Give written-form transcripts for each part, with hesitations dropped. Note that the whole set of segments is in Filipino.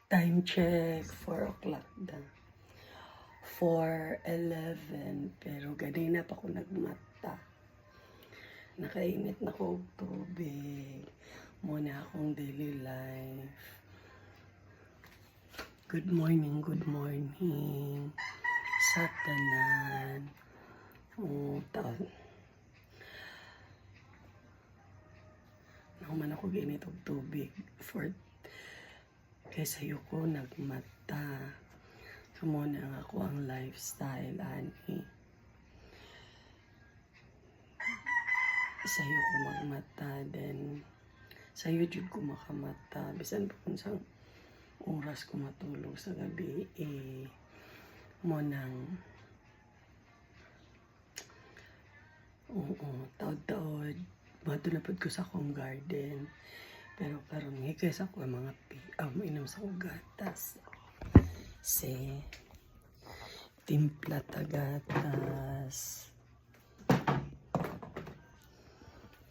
Time check, 4 o'clock na. 4:11, pero ganina pa ako nagmata. Nakainit na ko og tubig. Muna akong daily life. Good morning sa tanan. Taon. Nakuman ako ginit og tubig kaysa yuko nagmata. Muna nga ako ang lifestyle, ani. Sa'yo ko magmata, then sa'yo jud ko makamata. Bisan pa kung saan oras ko matulog sa gabi, mo nang taod-taod mato na pud ko sa akong garden, pero karon hikay sa ko mga mainom sa gatas. Timpla ta gatas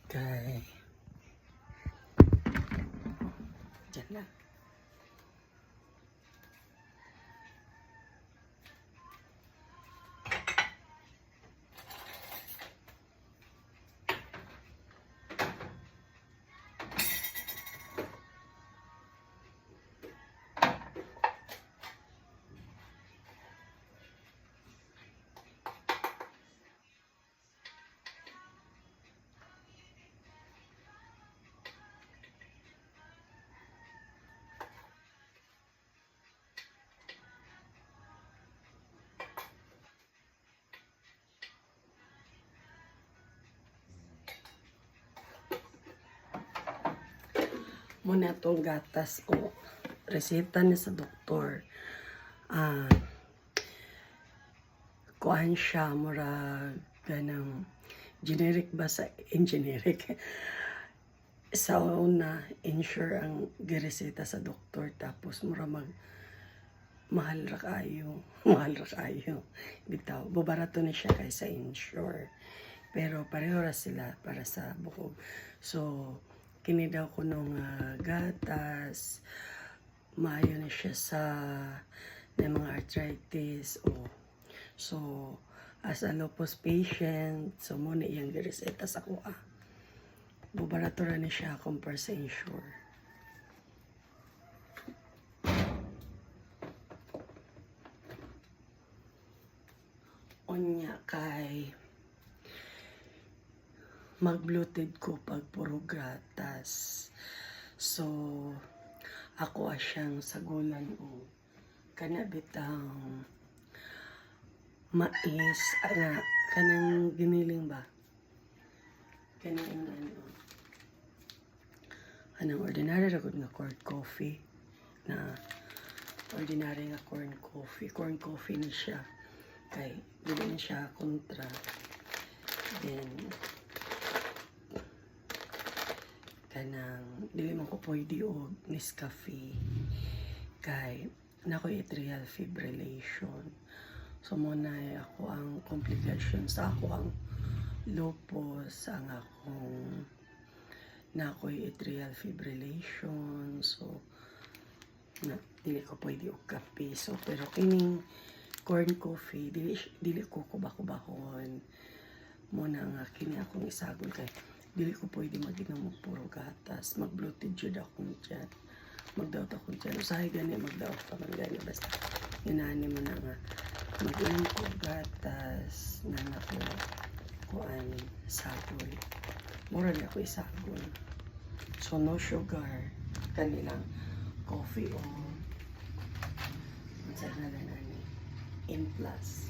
kay dyan na. Muna tong gatas ko, reseta ni sa doktor. Kuan siya, mura ganang generic ba sa generic. Sa una, insure ang gireseta sa doktor, tapos mura mahal ra kayo. Bitaw, babarato na siya kaysa insure. Pero pareho ra sila para sa bukog. So, kini daw ko nung gatas, maayo na siya sa mga arthritis. So, as a lupus patient, so muna iyang gireseta sa kuha. Bubarato ra na siya compare sa insure. Onya kay mag-bloated ko pag puro gatas. So, ako asyang sagulan o kanabitang mais, kanang giniling ba? Kanang anong ordinary ragod nga corn coffee, na ordinary nga corn coffee ni siya, kay dili na siya kontra. Then kanang dili man ko pwede og Nescafe kay nakoy atrial fibrillation. So muna ako ang complication sa ako ang lupus, ang akong nakoy atrial fibrillation. So dili ko pwede og kape. So pero kining corn coffee dili ko kubahon. Muna nga kini akong isagol kay dili ko pwede mag-inom og puro gatas. Mag-bloated jud ako dyan. Mag-doubt ako dyan. Usahay gani, mag-doubt pa man gani. Basta, inani mo na nga. Mag-inom ko gatas na ako kuan sagol. Mura na ako isagol. So, no sugar. Kanilang coffee o sa nalan ani. In plus.